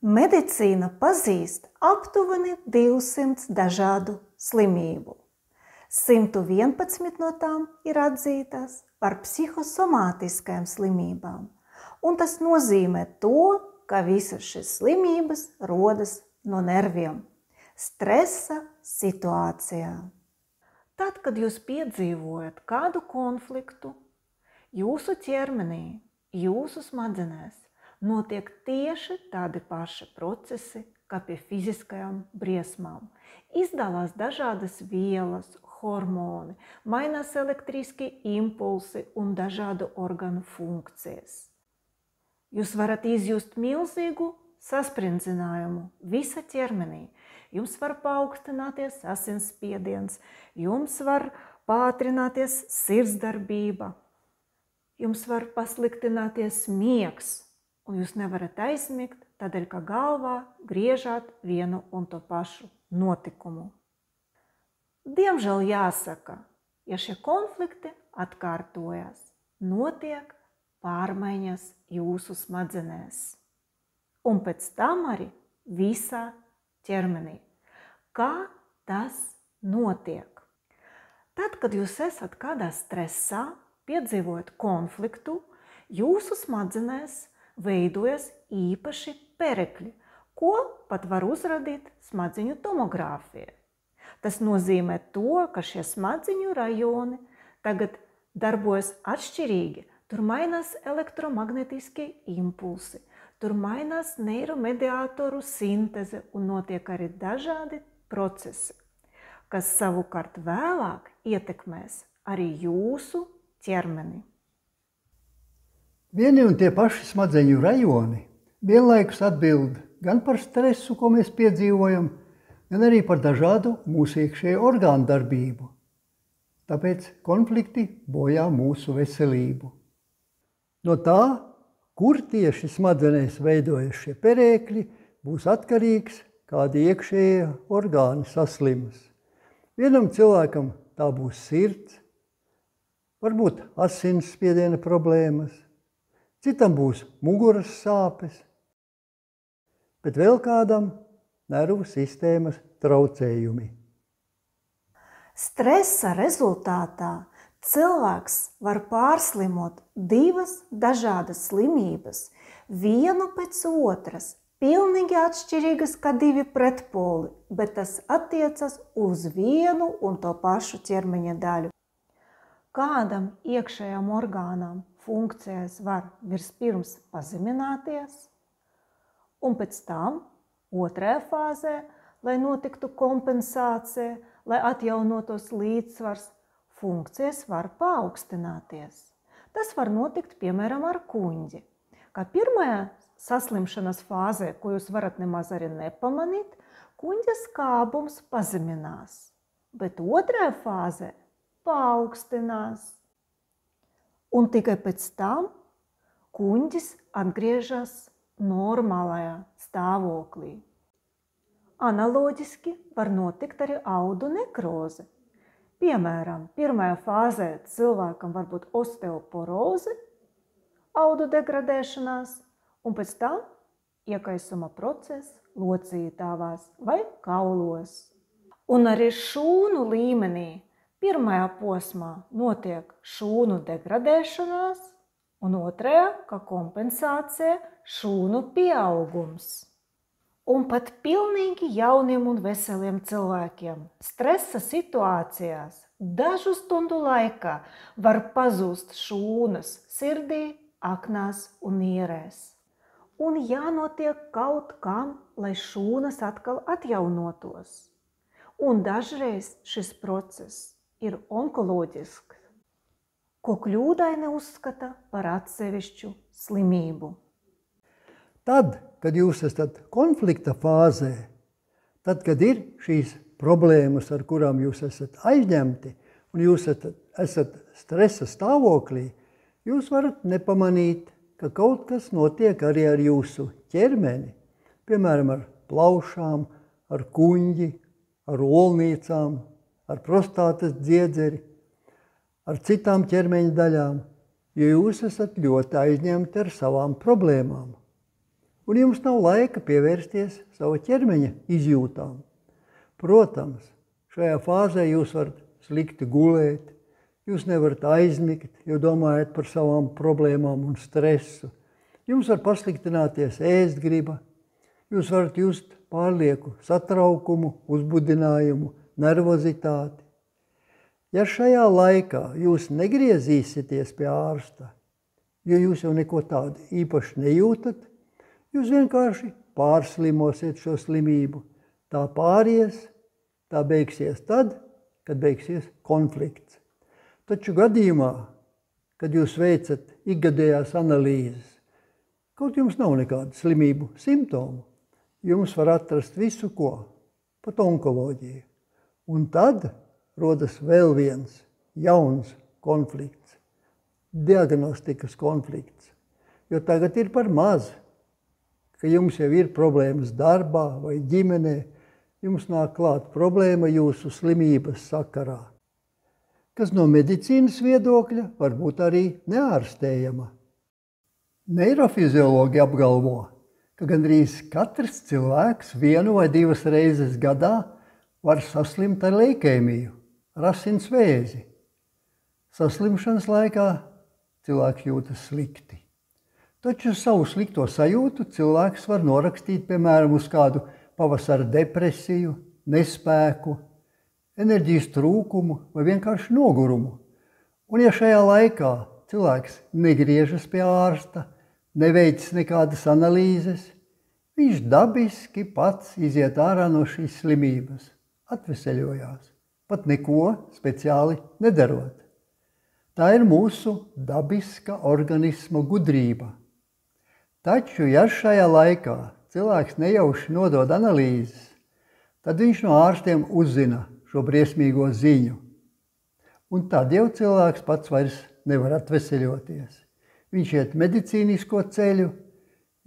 Medicīna pazīst aptuveni 200 dažādu slimību. 111 no tām ir atzītas par psihosomātiskajām slimībām, un tas nozīmē to, ka visas šīs slimības rodas no nerviem, stresa situācijā. Tad, kad jūs piedzīvojat kādu konfliktu, jūsu ķermenī, jūsu smadzenēs notiek tieši tādi paši procesi, kā pie fiziskajām briesmām. Izdalās dažādas vielas, hormoni, mainās elektriskie impulsi un dažādu organu funkcijas. Jūs varat izjust milzīgu sasprinddzinājumu visa ķermenī. Jums var paaugstināties asinsspiediens, jums var pātrināties sirdsdarbība, jums var pasliktināties miegs, un jūs nevarat aizmigt, tādēļ, ka galvā griežāt vienu un to pašu notikumu. Diemžēl jāsaka, ja šie konflikti atkārtojas, notiek pārmaiņas jūsu smadzenēs. Un pēc tam arī visā ķermenī. Kā tas notiek? Tad, kad jūs esat kādā stresā, piedzīvojat konfliktu, jūsu smadzenēs veidojas īpaši perekļi, ko pat var uzrādīt smadzeņu tomogrāfija. Tas nozīmē to, ka šie smadzeņu rajoni tagad darbojas atšķirīgi. Tur mainās elektromagnetiskie impulsi, tur mainās neiromediātoru sinteze un notiek arī dažādi procesi, kas savukārt vēlāk ietekmēs arī jūsu ķermeni. Vieni un tie paši smadzeņu rajoni vienlaikus atbild gan par stresu, ko mēs piedzīvojam, gan arī par dažādu mūsu iekšējo orgānu darbību. Tāpēc konflikti bojā mūsu veselību. No tā, kur tieši smadzenēs veidojas šie perēkļi, būs atkarīgs, kādi iekšējie orgāni saslimas. Vienam cilvēkam tā būs sirds, varbūt asinsspiediena problēmas, citam būs muguras sāpes, bet vēl kādam nervu sistēmas traucējumi. Stresa rezultātā cilvēks var pārslimot 2 dažādas slimības, vienu pēc otras, pilnīgi atšķirīgas kā 2 pretpoli, bet tas attiecas uz vienu un to pašu ķermeņa daļu. Kādam iekšējām orgānām funkcijas var vispirms pazemināties, un pēc tam, otrajā fāzē, lai notiktu kompensācija, lai atjaunotos līdzsvars, funkcijas var paaugstināties. Tas var notikt, piemēram, ar kuņģi. Kā pirmajā saslimšanas fāzē, ko jūs varat nemaz arī nepamanīt, kuņģa skābums pazeminās, bet otrajā fāzē paaugstinās. Un tikai pēc tam kuņģis atgriežas normālajā stāvoklī. Analoģiski var notikt arī audu nekroze. Piemēram, pirmajā fāzē cilvēkam var būt osteoporoze, audu degradēšanās, un pēc tam iekaisuma process locītavās vai kaulos. Un arī šūnu līmenī pirmajā posmā notiek šūnu degradēšanās, un otrajā, kā kompensācija, šūnu pieaugums. Un pat pilnīgi jauniem un veseliem cilvēkiem stresa situācijās dažu stundu laikā var pazūst šūnas sirdī, aknās un nierēs. Un jānotiek kaut kam, lai šūnas atkal atjaunotos. Un dažreiz šis process ir onkoloģisks, ko kļūdaini uzskata par atsevišķu slimību. Tad, kad jūs esat konflikta fāzē, tad, kad ir šīs problēmas, ar kurām jūs esat aizņemti, un jūs esat stresa stāvoklī, jūs varat nepamanīt, ka kaut kas notiek arī ar jūsu ķermeni, piemēram, ar plaušām, ar kuņģi, ar olnīcām, ar prostātas dziedzeri, ar citām ķermeņa daļām, jo jūs esat ļoti aizņemti ar savām problēmām. un jums nav laika pievērsties sava ķermeņa izjūtām. Protams, šajā fāzē jūs varat slikti gulēt, jūs nevarat aizmigt, jo domājat par savām problēmām un stresu. Jums var pasliktināties ēst griba, jūs varat just pārlieku satraukumu, uzbudinājumu, nervozitāti. Ja šajā laikā jūs negriezīsieties pie ārsta, jo jūs jau neko tādu īpaši nejūtat, jūs vienkārši pārslimosiet šo slimību. Tā pāries, tā beigsies tad, kad beigsies konflikts. Taču gadījumā, kad jūs veicat ikgadējās analīzes, kaut jums nav nekādu slimību simptomu, jums var atrast visu ko, pat onkoloģiju. Un tad rodas vēl viens jauns konflikts, diagnostikas konflikts, jo tagad ir par maz, ka jums jau ir problēmas darbā vai ģimenē, jums nāk klāt problēma jūsu slimības sakarā, kas no medicīnas viedokļa var būt arī neārstējama. Neirofiziologi apgalvo, ka gandrīz katrs cilvēks 1 vai 2 reizes gadā var saslimt ar leikēmiju, ar asins vēzi. Saslimšanas laikā cilvēks jūtas slikti. Taču savu slikto sajūtu cilvēks var norakstīt, piemēram, uz kādu pavasara depresiju, nespēku, enerģijas trūkumu vai vienkārši nogurumu. Un ja šajā laikā cilvēks negriežas pie ārsta, neveic nekādas analīzes, viņš dabiski pats iziet ārā no šīs slimības, atveseļojās, pat neko speciāli nedarot. Tā ir mūsu dabiska organisma gudrība. Taču, ja šajā laikā cilvēks nejauši nodod analīzes, tad viņš no ārstiem uzzina šo briesmīgo ziņu. Un tad jau cilvēks pats vairs nevar atveseļoties. Viņš iet medicīnisko ceļu,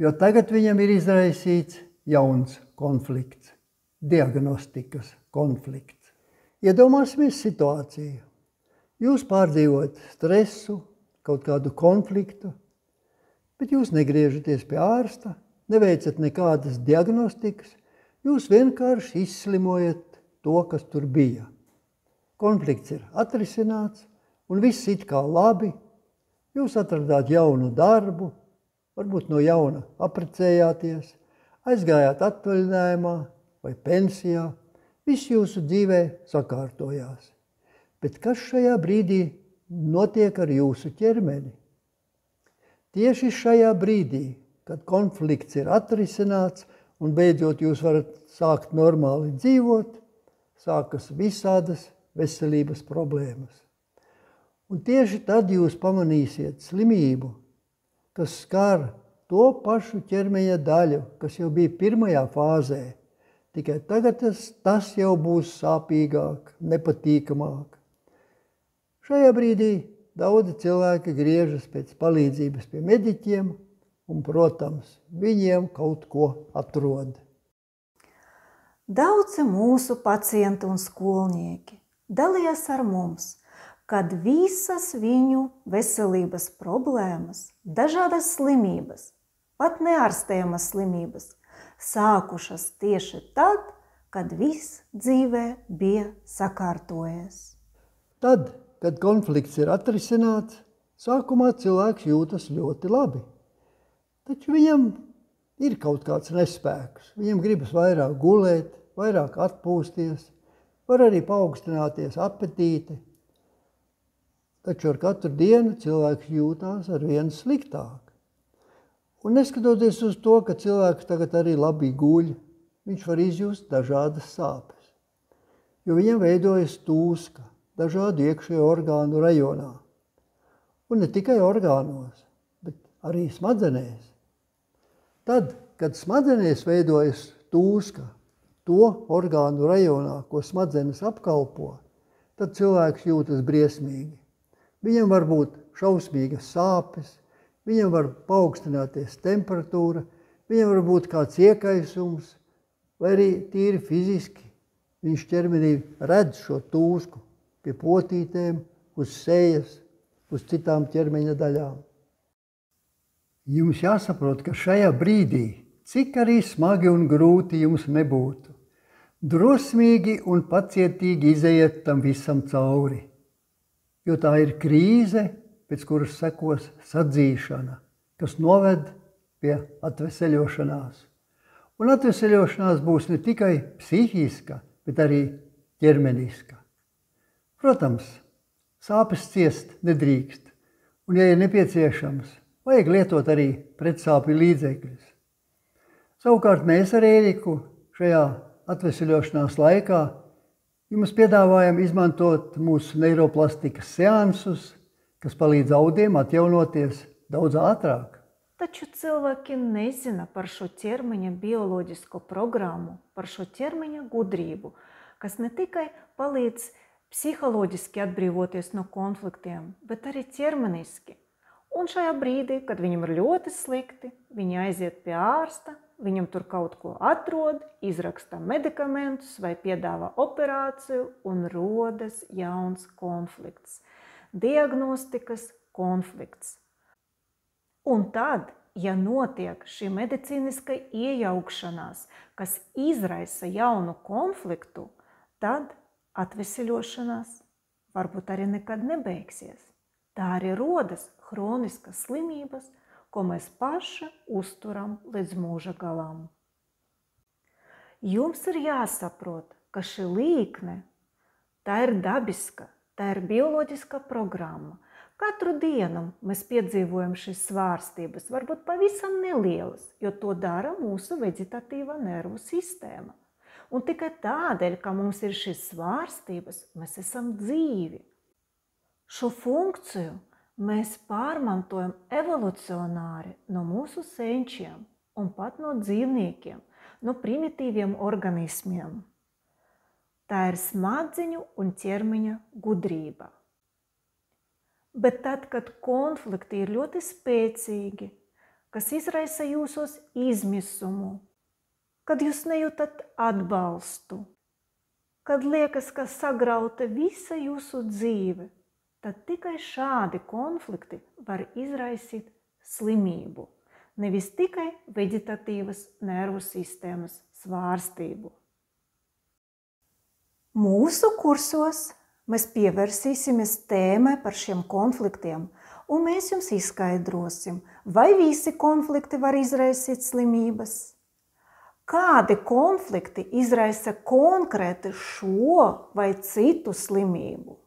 jo tagad viņam ir izraisīts jauns konflikts, diagnostikas konflikts. Iedomāsimies situāciju. Jūs pārdzīvojat stresu, kaut kādu konfliktu, bet jūs negriežaties pie ārsta, neveicat nekādas diagnostikas, jūs vienkārši izslimojat to, kas tur bija. Konflikts ir atrisināts un viss it kā labi. Jūs atradāt jaunu darbu, varbūt no jauna apprecējāties, aizgājāt atvaļinājumā vai pensijā, viss jūsu dzīvē sakārtojās. Bet kas šajā brīdī notiek ar jūsu ķermeni? Tieši šajā brīdī, kad konflikts ir atrisināts un beidzot jūs varat sākt normāli dzīvot, sākas visādas veselības problēmas. Un tieši tad jūs pamanīsiet slimību, kas skar to pašu ķermeņa daļu, kas jau bija pirmajā fāzē. Tikai tagad tas jau būs sāpīgāk, nepatīkamāk. Šajā brīdī daudzi cilvēki griežas pēc palīdzības pie mediķiem un, protams, viņiem kaut ko atrod. Daudzi mūsu pacienti un skolnieki dalījās ar mums, kad visas viņu veselības problēmas, dažādas slimības, pat neārstējamas slimības, sākušas tieši tad, kad viss dzīvē bija sakārtojies. Tad, kad konflikts ir atrisināts, sākumā cilvēks jūtas ļoti labi. Taču viņam ir kaut kāds nespēks. Viņam gribas vairāk gulēt, vairāk atpūsties, var arī paaugstināties apetīte. Taču ar katru dienu cilvēks jūtās ar vien sliktāk. Un neskatoties uz to, ka cilvēks tagad arī labi guļ, viņš var izjust dažādas sāpes, jo viņam veidojas tūska dažādu iekšējo orgānu rajonā. Un ne tikai orgānos, bet arī smadzenēs. Tad, kad smadzenēs veidojas tūska, to orgānu rajonā, ko smadzenes apkalpo, tad cilvēks jūtas briesmīgi. Viņam var būt šausmīgas sāpes, viņam var paaugstināties temperatūra, viņam var būt kāds iekaisums, vai arī tīri fiziski viņš ķermenī redz šo tūsku pie potītēm, uz sejas, uz citām ķermeņa daļām. Jums jāsaprot, ka šajā brīdī cik arī smagi un grūti jums nebūtu. Drosmīgi un pacietīgi izejiet tam visam cauri, jo tā ir krīze, pēc kuras sekos sadzīšana, kas noved pie atveseļošanās. Un atveseļošanās būs ne tikai psihiska, bet arī ķermeniska. Protams, sāpes ciest nedrīkst, un, ja ir nepieciešams, vajag lietot arī pretsāpju līdzekļus. Savukārt mēs ar Ēriku šajā atveseļošanās laikā jums piedāvājam izmantot mūsu neiroplastikas seansus, kas palīdz audiem atjaunoties daudz ātrāk. Taču cilvēki nezina par šo ķermeņa bioloģisko programmu, par šo ķermeņa gudrību, kas ne tikai palīdz psiholoģiski atbrīvoties no konfliktiem, bet arī ķermeniski. Un šajā brīdī, kad viņam ir ļoti slikti, viņi aiziet pie ārsta, viņam tur kaut ko atrod, izraksta medikamentus vai piedāvā operāciju un rodas jauns konflikts. Diagnostikas konflikts. Un tad, ja notiek šī medicīniska iejaukšanās, kas izraisa jaunu konfliktu, tad atveseļošanās varbūt arī nekad nebeigsies. Tā arī rodas hroniskas slimības, ko mēs paši uzturam līdz mūža galam. Jums ir jāsaprot, ka šī līkne, tā ir dabiska, tā ir bioloģiska programma. Katru dienu mēs piedzīvojam šīs svārstības, varbūt pavisam nelielas, jo to dara mūsu vegetatīva nervu sistēma. Un tikai tādēļ, ka mums ir šīs svārstības, mēs esam dzīvi. Šo funkciju mēs pārmantojam evolucionāri no mūsu senčiem un pat no dzīvniekiem, no primitīviem organismiem. Tā ir smadzeņu un ķermeņa gudrība. Bet tad, kad konflikti ir ļoti spēcīgi, kas izraisa jūsos izmisumu, kad jūs nejūtat atbalstu, kad liekas, ka sagrauta visa jūsu dzīve, tad tikai šādi konflikti var izraisīt slimību, nevis tikai vegetatīvas nervu sistēmas svārstību. Mūsu kursos mēs pievērsīsimies tēmai par šiem konfliktiem, un mēs jums izskaidrosim, vai visi konflikti var izraisīt slimības, kādi konflikti izraisa konkrēti šo vai citu slimību.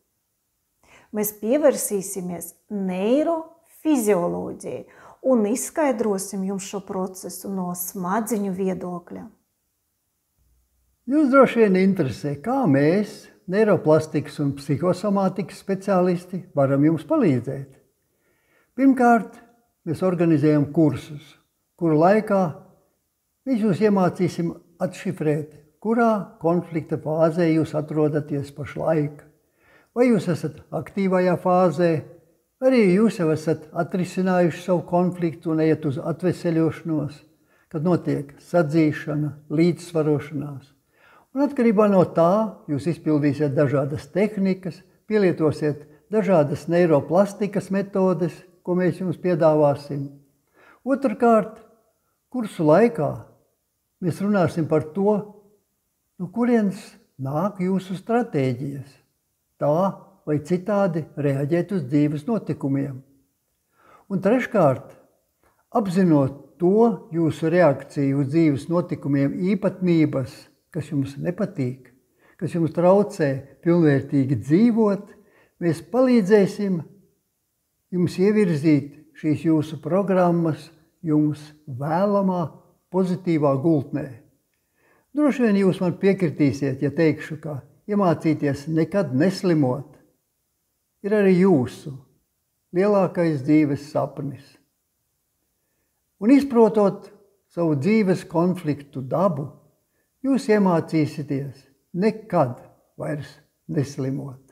Mēs pievērsīsimies neirofizioloģijai un izskaidrosim jums šo procesu no smadzeņu viedokļa. Jūs droši vien interesē, kā mēs, neiroplastikas un psihosomātikas speciālisti, varam jums palīdzēt. Pirmkārt, mēs organizējam kursus, kuru laikā mēs jūs iemācīsim atšifrēt, kurā konflikta fāzē jūs atrodaties pašlaik. Vai jūs esat aktīvajā fāzē, vai arī jūs jau esat atrisinājuši savu konfliktu un ejat uz atveseļošanos, kad notiek sadzīšana, līdzsvarošanās. Un atkarībā no tā jūs izpildīsiet dažādas tehnikas, pielietosiet dažādas neiroplastikas metodes, ko mēs jums piedāvāsim. Otrkārt, kursu laikā mēs runāsim par to, no kurienes nāk jūsu stratēģijas, tā vai citādi reaģēt uz dzīves notikumiem. Un treškārt, apzinot to jūsu reakciju uz dzīves notikumiem īpatnības, kas jums nepatīk, kas jums traucē pilnvērtīgi dzīvot, mēs palīdzēsim jums ievirzīt šīs jūsu programmas jums vēlamā pozitīvā gultnē. Droši vien jūs man piekritīsiet, ja teikšu, ka iemācīties nekad neslimot ir arī jūsu lielākais dzīves sapnis. Un izprotot savu dzīves konfliktu dabu, jūs iemācīsieties nekad vairs neslimot.